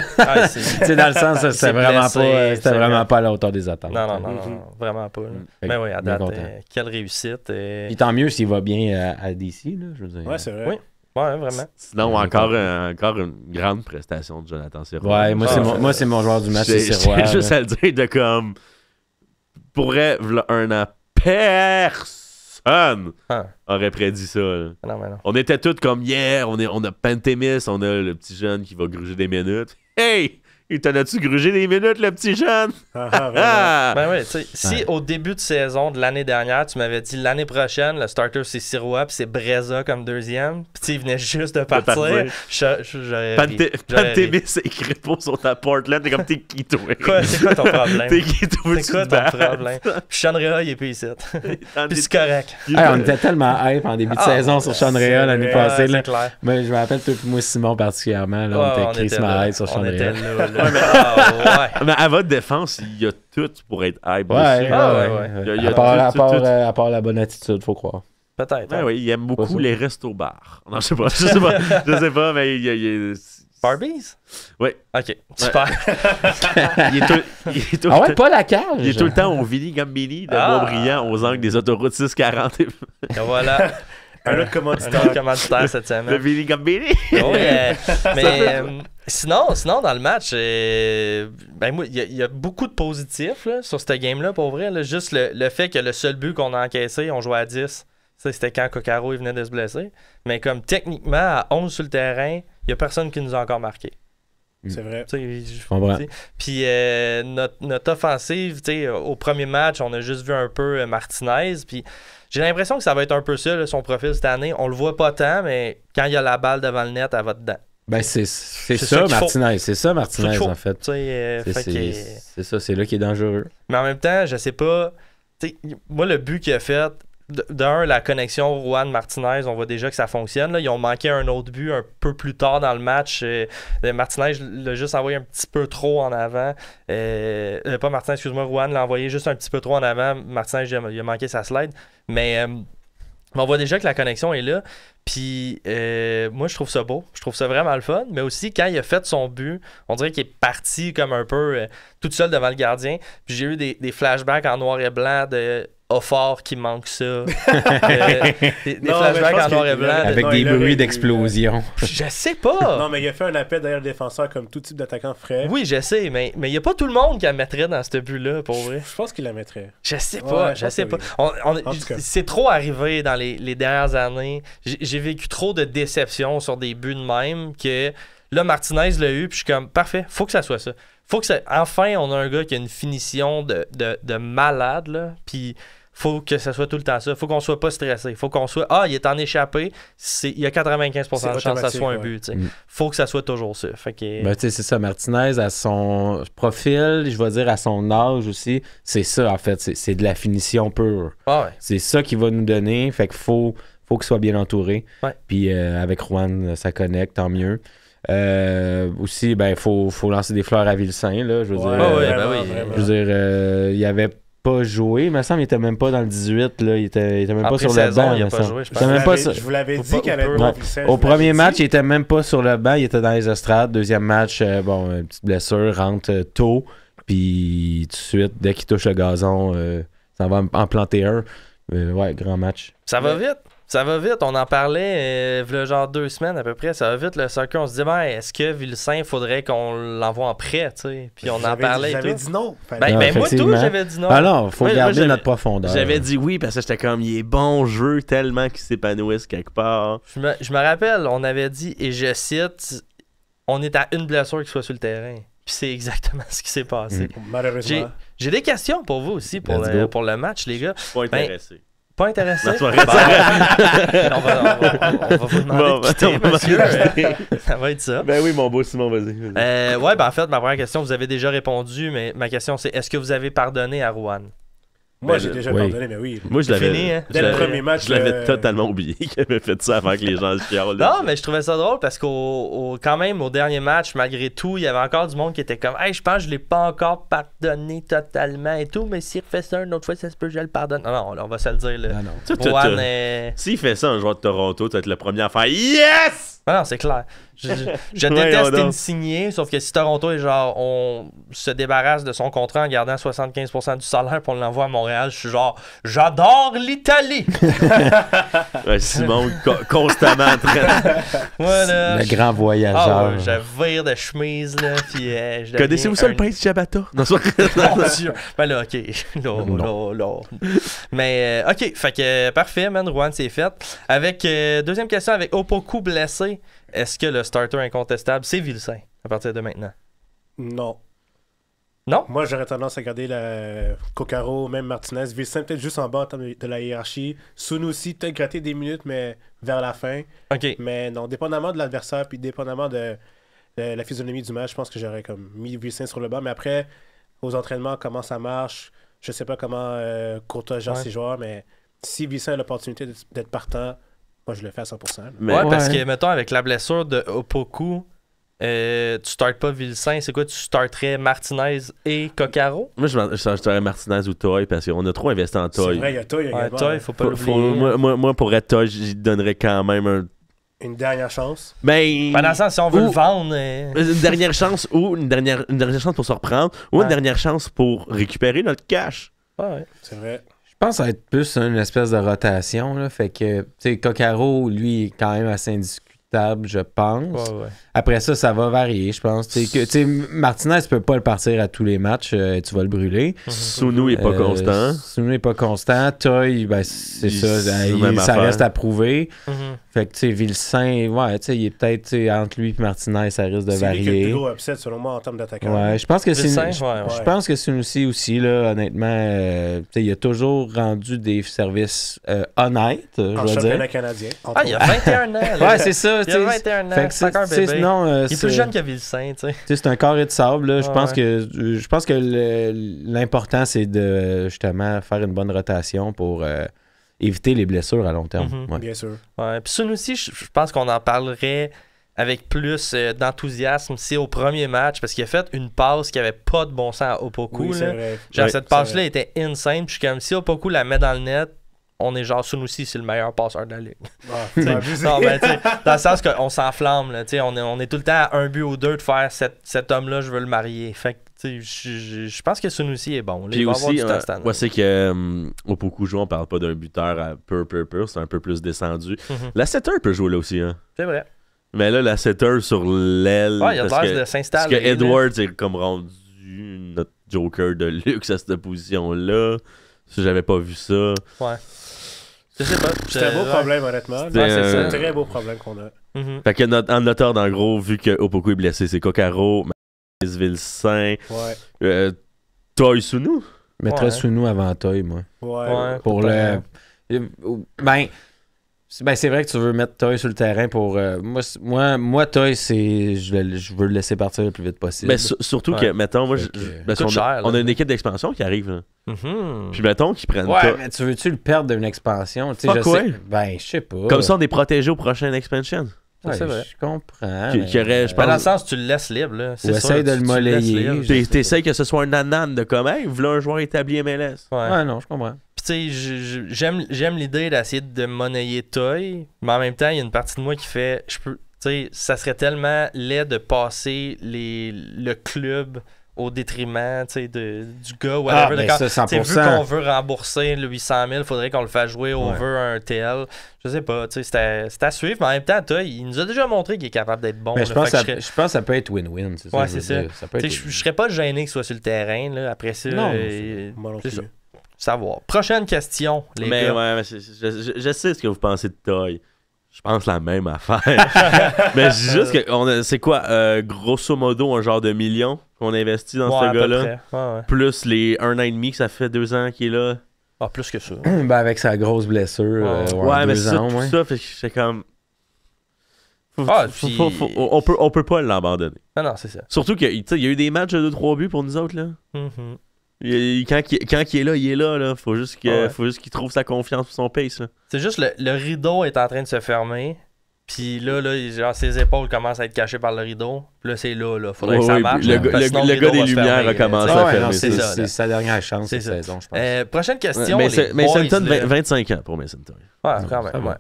c'est- tu sais, dans le sens, Il c'était s'est vraiment, blessé, pas, c'était c'est vraiment vrai. pas à la hauteur des attentes. Non, vraiment pas. là. Fait Mais que oui, à bien date, content. quelle réussite. Puis tant mieux s'il va bien à DC, là, je veux dire. Ouais, c'est vrai. Oui. Ouais, vraiment. Sinon, encore une grande prestation de Jonathan Sirois. Ouais, moi, c'est mon joueur du match, c'est J'ai Sirois. juste là. à le dire de comme. Pourrait, v'là un an, personne Ah. aurait prédit ça. Là. Non, mais non. On était tous comme, yeah, on a Pantémis, on a le petit jeune qui va gruger des minutes. Hey! Il t'en as-tu grugé des minutes, le petit jeune? Ah, vraiment. Ah! Ben oui, tu sais, si Ouais. au début de saison de l'année dernière, tu m'avais dit l'année prochaine, le starter c'est Sirois puis c'est Breza comme deuxième, puis tu sais, il venait juste de partir, j'aurais ri. J'aurais ri. Pantémis écrit pour sur ta Portland, t'es comme, t'es qui, toi? Quoi, c'est quoi ton problème? T'es qui, toi? C'est quoi ton problème? Puis Sean Rea, il est plus ici. Puis c'est correct. Hey, on était tellement hype en début de Ah, saison sur Sean Rea l'année ouais, passée. c'est Là. clair. Mais je me rappelle, toi et moi, Simon particulièrement, là, Ouais, on était Chris là. hype sur Sean On était Rea. là, là. Ah, ouais. Mais à votre défense, il y a tout pour être hype Ouais, dessus. Ah, ouais, ouais. Il y a À part la bonne attitude, faut croire. Peut-être. Ouais, hein. oui, il aime Pas beaucoup ça. les restos-bars. Non, je sais pas, je sais pas, mais il y a... Barbies? Oui. Ok, super. Il est tout Ah ouais, le temps- pas la cage! il est tout le temps au Vili Gambini de Ah. Boisbriand aux angles des autoroutes 640. Et voilà. Un autre Un commanditaire. autre commanditaire cette Le semaine. Vili Gambini. Oh, yeah. Mais sinon, dans le match, ben moi, il y a beaucoup de positifs là, sur cette game-là, pour vrai. Là. Juste le fait que le seul but qu'on a encaissé, on jouait à 10. Ça, c'était quand Coccaro il venait de se blesser. Mais comme techniquement, à 11 sur le terrain, il n'y a personne qui nous a encore marqué. C'est vrai. Tu sais, je comprends. tu sais. Puis notre offensive, tu sais, au premier match, on a juste vu un peu Martinez. Puis j'ai l'impression que ça va être un peu ça, là, son profil cette année. On le voit pas tant, mais quand il y a la balle devant le net, elle va dedans. Ben, c'est ça ça, qu'il faut. Martinez. C'est ça, C'est Martinez, qu'il faut. en fait. Tu sais, fait que- C'est ça, c'est là qui est dangereux. Mais en même temps, je sais pas. moi, le but qu'il a fait, d'un, la connexion Rouen-Martinez, on voit déjà que ça fonctionne. Là. Ils ont manqué un autre but un peu plus tard dans le match. Martinez l'a juste envoyé un petit peu trop en avant. Pas Martinez, excuse-moi, Rouen l'a envoyé juste un petit peu trop en avant. Martinez, il a manqué sa slide. Mais on voit déjà que la connexion est là. Puis moi, je trouve ça beau. Je trouve ça vraiment le fun. Mais aussi, quand il a fait son but, on dirait qu'il est parti comme un peu tout seul devant le gardien. Puis j'ai eu des flashbacks en noir et blanc de Offort qui manque ça. Des flashbacks en noir et blanc. Avec des bruits d'explosion. Je sais pas. Non, mais il a fait un appel derrière le défenseur comme tout type d'attaquant ferait. Oui, je sais, mais il n'y a pas tout le monde qui la mettrait dans ce but-là, pour vrai. Je pense qu'il la mettrait. Je sais pas, Ouais, je sais pas. Oui. C'est trop arrivé dans les dernières années. J'ai vécu trop de déceptions sur des buts de même que là, Martinez l'a eu, puis je suis comme, parfait, faut que ça soit ça. Enfin, on a un gars qui a une finition de malade, là, puis faut que ça soit tout le temps ça. Faut qu'on soit pas stressé. Faut qu'on soit, il est en échappé, il y a 95% de chance que ça soit un but. Faut que ça soit toujours ça. Fait que... Ben, c'est ça, Martinez, à son profil, je vais dire à son âge aussi, c'est ça, en fait. C'est de la finition pure. Ah ouais. C'est ça qu'il va nous donner. Fait qu'il faut qu'il soit bien entouré. Ouais. Puis avec Rouen, ça connecte, tant mieux. Aussi, ben, faut lancer des fleurs à Vilsaint, là. Je veux dire, je veux dire, il avait pas joué, il me semble qu'il était même pas dans le 18, là. Il était même pas sur le banc. Il a pas joué, je pense. Je vous l'avais dit qu'il allait être au premier match, il était même pas sur le banc, il était dans les estrades. Deuxième match, une petite blessure, rentre tôt, puis tout de suite, dès qu'il touche le gazon, ça va en planter un. Ouais, grand match. Ça va vite. Ça va vite, on en parlait il y a genre 2 semaines à peu près, ça va vite le soccer, on se dit est-ce que Vilsaint faudrait qu'on l'envoie en prêt, tu sais, puis on en parlait et tout. J'avais dit non. Moi tout, j'avais dit non. Alors, faut garder notre profondeur. J'avais dit oui parce que j'étais comme, il est bon jeu tellement qu'il s'épanouisse quelque part. Je me rappelle, on avait dit, et je cite, on est à une blessure qu'il soit sur le terrain. Puis c'est exactement ce qui s'est passé. Malheureusement. J'ai des questions pour vous aussi, pour le match, les gars. Pas intéressé. Pas intéressé? Non, on va vous demander de quitter, monsieur. Ça va être ça. Ben oui, mon beau Simon, vas-y. En fait, ma première question, vous avez déjà répondu, mais ma question, c'est est-ce que vous avez pardonné à Rouen? Moi, j'ai déjà pardonné, mais oui. Moi, je l'avais fini, hein? Dès le premier match, je l'avais totalement oublié qu'il avait fait ça avant que les gens se chialent. Non, mais je trouvais ça drôle parce quand même, au dernier match, malgré tout, il y avait encore du monde qui était comme je pense que je l'ai pas encore pardonné totalement et tout, mais s'il refait ça une autre fois, ça se peut que je le pardonne. Non, on va se le dire. Là. Rouen S'il fait ça un joueur de Toronto, tu vas être le premier à faire Yes! Non, c'est clair. Je déteste insigner, sauf que si Toronto est genre, on se débarrasse de son contrat en gardant 75% du salaire pour l'envoyer à Montréal, je suis genre, j'adore l'Italie! Simon, constamment en train. Voilà, le grand voyageur. Je vire de chemise, là, puis connaissez-vous ça, le pain de ciabatta? Non, mon Dieu! Ben là, OK. Là. Mais, OK, fait que, parfait, man, Rouen, c'est fait. Avec, deuxième question, avec Opoku blessé, est-ce que le starter incontestable, c'est Vilsaint, à partir de maintenant? Non. Non? Moi, j'aurais tendance à garder Coccaro, même Martinez. Vilsaint, peut-être juste en bas de la hiérarchie. Sunusi, peut-être gratter des minutes, mais vers la fin. OK. Mais non, dépendamment de l'adversaire, puis dépendamment de la physionomie du match, je pense que j'aurais comme mis Vilsaint sur le banc. Mais après, aux entraînements, comment ça marche, je sais pas comment Courtois gère ses joueurs, mais si Vilsaint a l'opportunité d'être partant, moi, je le fais à 100%. Parce que, mettons, avec la blessure de Opoku, tu startes pas Vilsaint. C'est quoi, tu starterais Martinez et Coccaro? Moi, je starterais Martinez ou Toy parce qu'on a trop investi en Toy. C'est vrai, il y a Toy également. Toy, faut pas l'oublier. Moi, pour être Toy, j'y donnerais quand même une dernière chance. Ben, dans le sens, si on veut le vendre... Une dernière chance ou une dernière chance pour se reprendre ou une dernière chance pour récupérer notre cash. Ouais. C'est vrai. Je pense que ça va être plus une espèce de rotation. Là, fait que, tu sais, Coccaro, lui, est quand même assez indiscutable, je pense. Ouais. Après ça va varier, je pense. Tu sais, Martinez, tu peux pas le partir à tous les matchs, tu vas le brûler. Sunu est pas constant. Sunu est pas constant. Toy, ben, c'est ça. Ça reste à prouver. Fait que, tu sais, Vilsain, ouais, tu sais, il est peut-être, tu sais, entre lui et Martinez, ça risque de C'est lui qui a le varier. plus gros upset, selon moi, en termes d'attaquant. Ouais, je pense que c'est Vilsain, je ouais. pense que c'est aussi là, honnêtement, tu sais, il a toujours rendu des services honnêtes, je En veux championnat dire. canadien. Ah, il a 21 ans. là. Ouais, c'est ça, Il tu a sais. 21 ans. Fait que C'est encore un tu sais, bébé. non, Il est c'est- plus jeune que Vilsain, tu sais. tu sais, c'est un carré de sable, là. Je Ouais, pense que l'important, c'est de justement faire une bonne rotation pour éviter les blessures à long terme. Mhm. Ouais. Bien sûr. Ouais. Puis Sunusi, je pense qu'on en parlerait avec plus d'enthousiasme si au premier match, parce qu'il a fait une passe qui avait pas de bon sens à Opoku. Oui, c'est là. vrai. Genre, Ouais, cette c'est passe-là vrai. était insane. Puis je suis comme, si Opoku la met dans le net, on est genre Sunusi, c'est le meilleur passeur de la ligue. Ah, c'est abusé. Non, ben, tu sais, dans le sens qu'on s'enflamme, là, tu sais, on est tout le temps à un but ou deux de faire cet homme-là, je veux le marier. Fait que, tu sais, je pense que Sunusi est bon. Là, Puis il va avoir aussi, du temps cette année. moi, c'est que au beaucoup joué, on parle pas d'un buteur à pur, c'est un peu plus descendu. Mhm. La setter peut jouer là aussi, hein. C'est vrai. Mais là, la setter sur l'aile. Ouais, il a parce l'air de que, parce s'installer. que Edwards est comme rendu notre joker de luxe à cette position-là. Si j'avais pas vu ça. là. Ouais. Je sais pas. C'est un beau problème, honnêtement. C'était c'est C'est ça. un très beau problème qu'on a. Mhm. Fait que en noteur, en gros, vu que Opoku est blessé, c'est Kokaro, Vilsain, Ouais. Toy Sunu. Je mettrais Ouais. Sunu avant Toy, moi. Ouais. Pour le. Ben, c'est vrai que tu veux mettre Toy sur le terrain pour. Moi Toy, c'est. Je veux le laisser partir le plus vite possible. Mais surtout que, Ouais. mettons, moi, Fait que- parce Coûte qu'on cher, a, là. on a une équipe d'expansion qui arrive. Là. Mhm. Puis mettons qu'ils prennent Ouais, pas. mais tu veux-tu le perdre d'une expansion? Tu sais, Fuck je sais. ouais. Ben, je sais pas. Comme ça, on est protégé au prochain expansion. Ouais, c'est vrai. Je comprends. Qui aurait, je Ben, dans le pense. sens, tu le laisses libre. Là. C'est Ou sûr, essaye de le tu laisses monnayer. libre. Je sais T'essayes que ce soit un nanan de comme, hey, voilà un joueur établi MLS. Ouais. Ouais, non, je comprends. Puis tu sais, j'aime l'idée d'essayer de monnayer Toy, mais en même temps, il y a une partie de moi qui fait, tu sais, ça serait tellement laid de passer le club au détriment, tu sais, du gars ou Ah, whatever. ben Tu ça, sais, vu 100%. qu'on veut rembourser le 800 000, il faudrait qu'on le fasse jouer over un TL. Je sais pas, tu sais, c'était à suivre, mais en même temps, Toy, il nous a déjà montré qu'il est capable d'être bon. Mais là. je pense, Fait que que je pense que ça peut être win-win. C'est Ouais, ça, je c'est veux dire. Ça peut tu être sais, je serais pas gêné qu'il soit sur le terrain, là, après ça. Non, Moi non c'est plus. ça. Savoir. Prochaine question, les Mais gars. ouais, mais je sais ce que vous pensez de Toy. Je pense la même affaire. Mais je dis juste que c'est quoi, grosso modo, un genre de million qu'on investit dans Ouais, à ce peu gars-là. près. Ouais, ouais. Plus les 1 an et demi que ça fait 2 ans qu'il est là. Ah, plus que ça. Ben, avec sa grosse blessure. Ouais, mais 2 ça, ans, tout ouais. ça, fait que c'est comme. Ah, puis- On peut pas l'abandonner. Non, non, c'est ça. Surtout qu'il y a eu des matchs de 2-3 buts pour nous autres. Là. Mhm. Quand il est là, là. Faut juste Ouais. qu'il trouve sa confiance pour son pace. Là. C'est juste le rideau est en train de se fermer. Puis là, genre, ses épaules commencent à être cachées par le rideau. Puis là, c'est là. Faudrait que ça Ouais, marche. le là, gars- parce que sinon, le rideau gars des va se Lumières fermer, a commencé tu sais. à Ouais, fermer, non, c'est c'est ça, là. sa dernière chance C'est cette ça. saison, je pense. Prochaine question. Mais les Mason boys, Todd, là. 25 ans pour Mason Todd. Ouais, Non, quand ça même, va.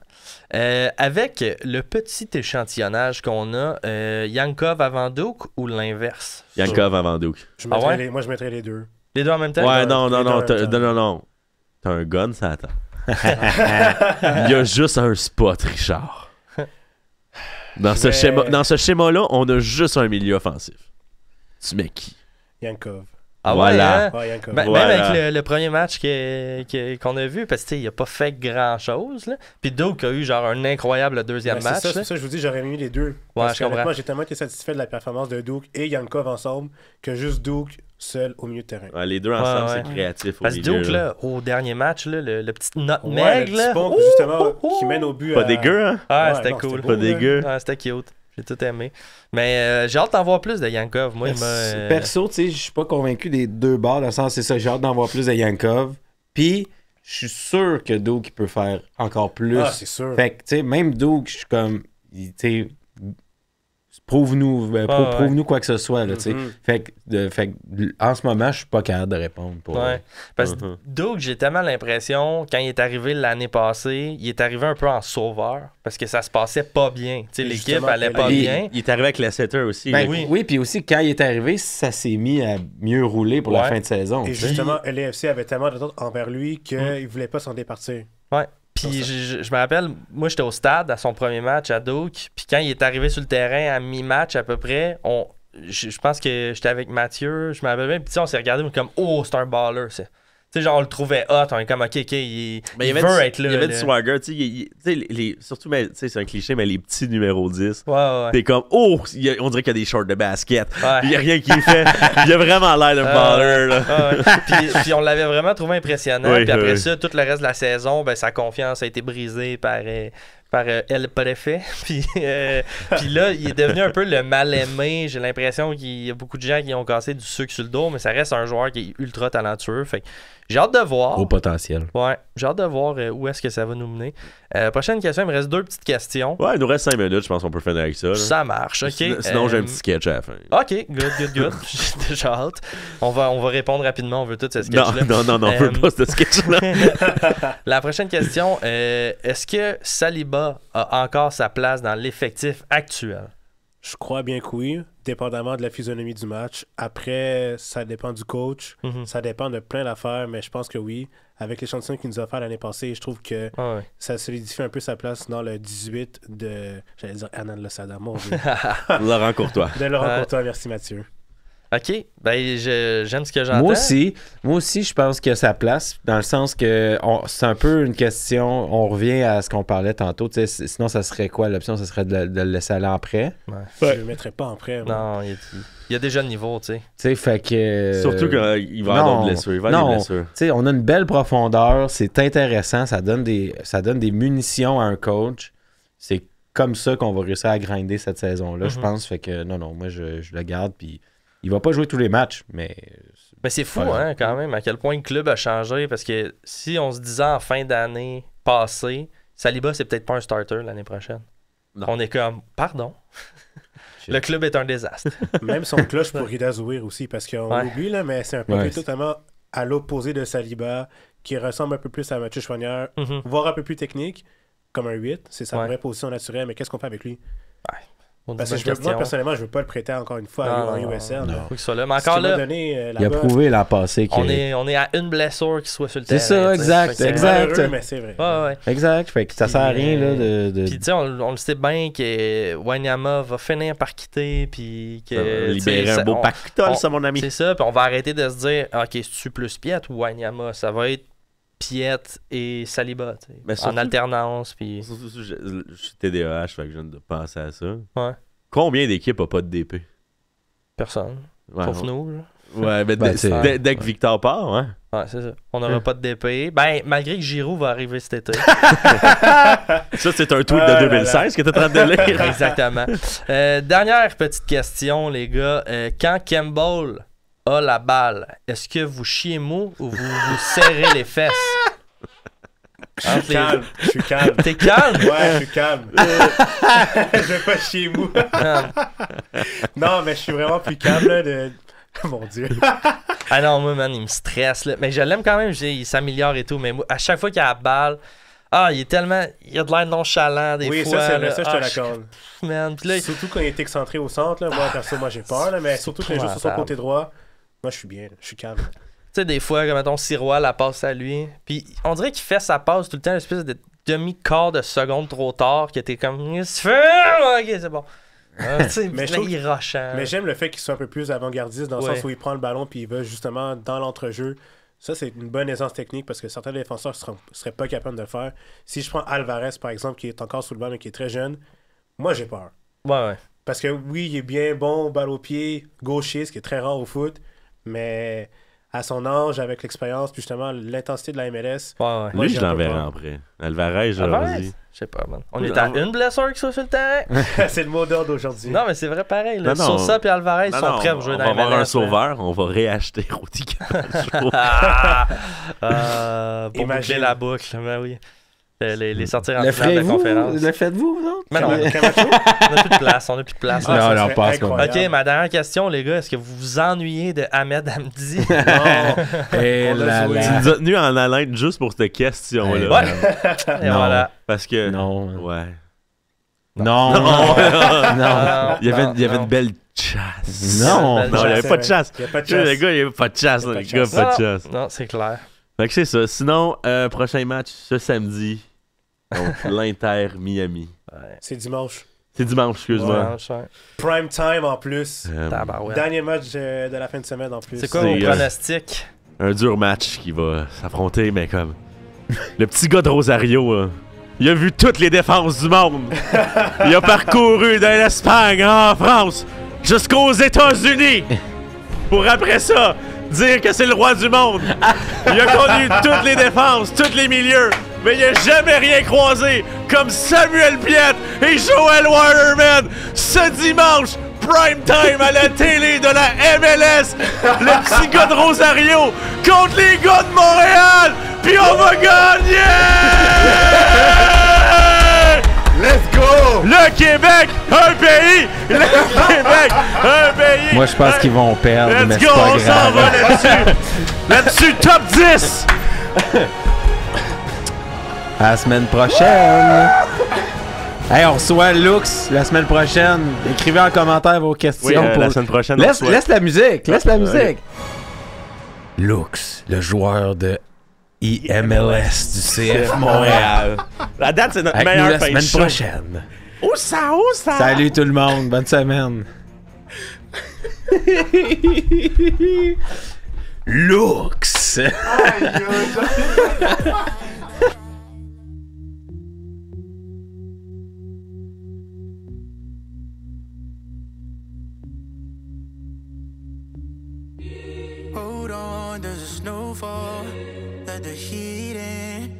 ouais. Avec le petit échantillonnage qu'on a, Yankov avant Duke ou l'inverse? Yankov avant Duke. Ah ouais? Moi, je mettrais les deux. Les deux en même temps? Ouais, les non. deux en même temps. Non. T'as un gun, ça attend. Il y a juste un spot, Richard. Dans ce schéma-là, on a juste un milieu offensif. Tu mets qui? Yankov. Ah Voilà. ouais, hein? Ouais, Yankov. Ben, Voilà. Même avec le premier match qu'on a vu, parce qu'il a pas fait grand-chose. Là. Puis Duke a eu genre un incroyable deuxième Ben, match. c'est ça, là. c'est ça, je vous dis, j'aurais mis les deux. Ouais, Parce je comprends. honnêtement, j'ai tellement été satisfait de la performance de Duke et Yankov ensemble que juste Duke seul au milieu de terrain. Ouais, les deux ensemble, Ouais, ouais. c'est créatif. Au Parce que milieu, Duke, là, au dernier match, là, le petit Ouais, nutmeg, le là. petit pont, ouh, justement, ouh, qui ouh. mène au but. Pas dégueu, hein? Ouais, Ouais, c'était non, cool. c'était Pas beau, dégueu. Ouais, c'était cute. J'ai tout aimé. Mais j'ai hâte d'en voir plus de Yankov. Moi, il m'a. Perso, tu sais, je suis pas convaincu des deux bords, dans le sens, c'est ça, j'ai hâte d'en voir plus de Yankov. Puis, je suis sûr que Duke il peut faire encore plus. Ah, c'est sûr. Fait que, tu sais, même Duke, je suis comme, tu sais, prouve-nous quoi que ce soit, là, tu sais. Mhm. Fait que, en ce moment, je suis pas capable de répondre. Pour, Ouais. Parce que Mhm. Duke, j'ai tellement l'impression, quand il est arrivé l'année passée, il est arrivé un peu en sauveur. Parce que ça se passait pas bien. Tu sais, Et l'équipe justement, allait pas il- bien. Il est arrivé avec la setter aussi. Ben, oui. oui, puis aussi, quand il est arrivé, ça s'est mis à mieux rouler pour la Ouais. fin de saison. Et tu sais. justement, LAFC avait tellement d'attentes envers lui qu'il ne voulait pas s'en départir. Ouais. Puis je me rappelle, moi j'étais au stade à son premier match à Duke. Puis quand il est arrivé sur le terrain à mi-match à peu près, je pense que j'étais avec Mathieu, je me rappelle bien. Puis tu sais, on s'est regardé comme oh, c'est un baller. Tu Tu sais, genre, on le trouvait hot, on est comme, OK, il veut être là. Il y avait là. du swagger, tu sais, surtout, tu sais, c'est un cliché, mais les petits numéros 10, Ouais. t'es comme, oh, on dirait qu'il y a des shorts de basket. Ouais. Il y a rien qui est fait. Il a vraiment l'air de baller, là. Puis on l'avait vraiment trouvé impressionnant. Oui, puis après oui. ça, tout le reste de la saison, ben, sa confiance a été brisée par El Préfet. Puis là, il est devenu un peu le mal-aimé. J'ai l'impression qu'il y a beaucoup de gens qui ont cassé du sucre sur le dos, mais ça reste un joueur qui est ultra talentueux. Fait que j'ai hâte de voir. Gros potentiel. Ouais, j'ai hâte de voir où est-ce que ça va nous mener. Prochaine question, il me reste 2 petites questions. Ouais, il nous reste 5 minutes, je pense qu'on peut finir avec ça. Là. Ça marche, ok. Sinon, j'ai un petit sketch à la fin. Ok, good. J'ai déjà hâte. On va répondre rapidement, on veut tout ce sketch-là. Non, on veut pas ce sketch-là. La prochaine question, est-ce que Saliba a encore sa place dans l'effectif actuel? Je crois bien que oui, dépendamment de la physionomie du match. Après, ça dépend du coach, ça dépend de plein d'affaires, mais je pense que oui. Avec l'échantillon qu'il nous a fait l'année passée, je trouve que ça solidifie un peu sa place dans le 18 de, j'allais dire Hernan Losada, mon Dieu. Laurent Courtois. De Laurent Courtois, merci Mathieu. OK, ben j'aime ce que j'entends. Moi aussi, je pense qu'il y a sa place, dans le sens que c'est un peu une question, on revient à ce qu'on parlait tantôt, sinon ça serait quoi l'option? Ça serait de le laisser aller en prêt. Je ne le mettrais pas en prêt. Non, il y a déjà le niveau, tu sais. Tu sais, fait que... Surtout qu'il va avoir des blessures. Tu sais, on a une belle profondeur, c'est intéressant, ça donne des munitions à un coach. C'est comme ça qu'on va réussir à grinder cette saison-là, je pense. Fait que non, moi je le garde, puis il va pas jouer tous les matchs, mais... Mais c'est fou, hein, quand même, à quel point le club a changé, parce que si on se disait en fin d'année passée, Saliba, c'est peut-être pas un starter l'année prochaine. Non. On est comme, pardon. Le club est un désastre. Même son cloche pour Rida Zouir aussi, parce qu'on oublie, là, mais c'est un peu totalement à l'opposé de Saliba, qui ressemble un peu plus à Mathieu Choignard, voire un peu plus technique, comme un 8. C'est sa vraie position naturelle, mais qu'est-ce qu'on fait avec lui? Parce que moi, personnellement, je veux pas le prêter encore une fois en USL. Il faut qu'il soit là. Mais encore là, il a prouvé l'an passé qu'on est à une blessure qu'il soit sur le terrain. C'est ça, exact. C'est malheureux, mais c'est vrai. Ouais. Exact. Fait que ça sert à rien là, de... Puis tu sais, on le sait bien que Wanyama va finir par quitter, puis que... libérer un beau pactole, ça, mon ami. C'est ça, puis on va arrêter de se dire, OK, c'est-tu plus Piet ou Wanyama? Ça va être Piet et Saliba, en alternance. Puis... Surtout, je suis TDAH, fait que je viens de penser à ça. Ouais. Combien d'équipes n'ont pas de DP? Personne. Sauf nous. Ouais, mais dès que Victor part, Ouais, c'est ça. On n'aura pas de DP. Ben, malgré que Giroud va arriver cet été. Ça, c'est un tweet de 2016 que tu es en train de lire. Exactement. Dernière petite question, les gars. Quand Campbell a la balle, est-ce que vous chiez mou ou vous serrez les fesses? Je suis calme. T'es calme? Ouais, je suis calme. Je vais pas chier mou. Non, mais je suis vraiment plus calme là, de... Mon Dieu. Ah non, moi, man, il me stresse. Là. Mais je l'aime quand même, il s'améliore et tout. Mais moi, à chaque fois qu'il a la balle, il est tellement... Il a de l'air nonchalant des fois. Oui, ça, c'est vrai, ça, je te l'accorde. Man, là, surtout quand il est excentré au centre. Là, moi, perso, moi, j'ai peur. Là, mais surtout quand il joue sur son côté droit, moi, je suis bien. Je suis calme. Tu sais, des fois, comme mettons, Sirois la passe à lui. Puis on dirait qu'il fait sa passe tout le temps, une espèce de demi-quart de seconde trop tard, que t'es comme. Ok, c'est bon. Mais là, il est rushant. Mais j'aime le fait qu'il soit un peu plus avant-gardiste dans le sens où il prend le ballon puis il va justement dans l'entrejeu. Ça, c'est une bonne aisance technique parce que certains défenseurs seraient pas capables de le faire. Si je prends Alvarez, par exemple, qui est encore sous le banc mais qui est très jeune, moi, j'ai peur. Ouais. Parce que oui, il est bien bon, balle au pied, gaucher, ce qui est très rare au foot, mais à son âge, avec l'expérience, puis justement l'intensité de la MLS. Ouais. Lui, je l'enverrai après. Alvarez, je leur dis. Je sais pas, man. On est à une blessure qui soit sur le terrain. C'est le mot d'ordre aujourd'hui. Non, mais c'est vrai pareil. Sosa et Alvarez sont prêts pour jouer dans la MLS. On va avoir un sauveur, on va réacheter Rudy Camacho. Pour boucler la boucle, ben oui. Les sortir en finale de la conférence. Le faites-vous, non? Mais non, on n'a plus de place. Non, passe. OK, ma dernière question, les gars, est-ce que vous vous ennuyez de Ahmed Hamdi? Non. Tu nous as tenus en haleine juste pour cette question-là. Ouais. Et voilà. Parce que... Non. Ouais. Non. Il y avait une belle chasse. Non, il n'y avait pas de chasse. Il n'y a pas de chasse. Les gars, il n'y avait pas de chasse. Les gars, pas de chasse. Non, c'est clair. Fait que c'est ça. Sinon, prochain match ce samedi. Donc, l'Inter-Miami. Ouais. C'est dimanche. C'est dimanche, excuse-moi. Prime time en plus. Tabarouette. Dernier match de la fin de semaine en plus. C'est quoi vos pronostics? un dur match qui va s'affronter, mais comme... Le petit gars de Rosario, là, il a vu toutes les défenses du monde. Il a parcouru de l'Espagne en France jusqu'aux États-Unis pour après ça dire que c'est le roi du monde. Il a connu toutes les défenses, tous les milieux, mais il a jamais rien croisé comme Samuel Piette et Joel Waterman ce dimanche. Prime time à la télé de la MLS, le petit gars de Rosario contre les gars de Montréal, puis on va gagner! Let's go! Le Québec, un pays! Le Québec, un pays! Moi, je pense qu'ils vont perdre, mais Let's c'est go, pas on s'en va grave. là-dessus! Là-dessus, top 10! À la semaine prochaine! Hey, on reçoit Lux la semaine prochaine. Écrivez en commentaire vos questions. Oui, la semaine prochaine, on Laisse la musique, laisse la musique. Ouais. Lux, le joueur de IMLS du CF Montréal. La date, c'est notre Avec nous meilleure la fin de semaine show. prochaine. Où ça? Salut tout le monde, bonne semaine. Lux! Hold on, there's a snowfall. Let the heat in.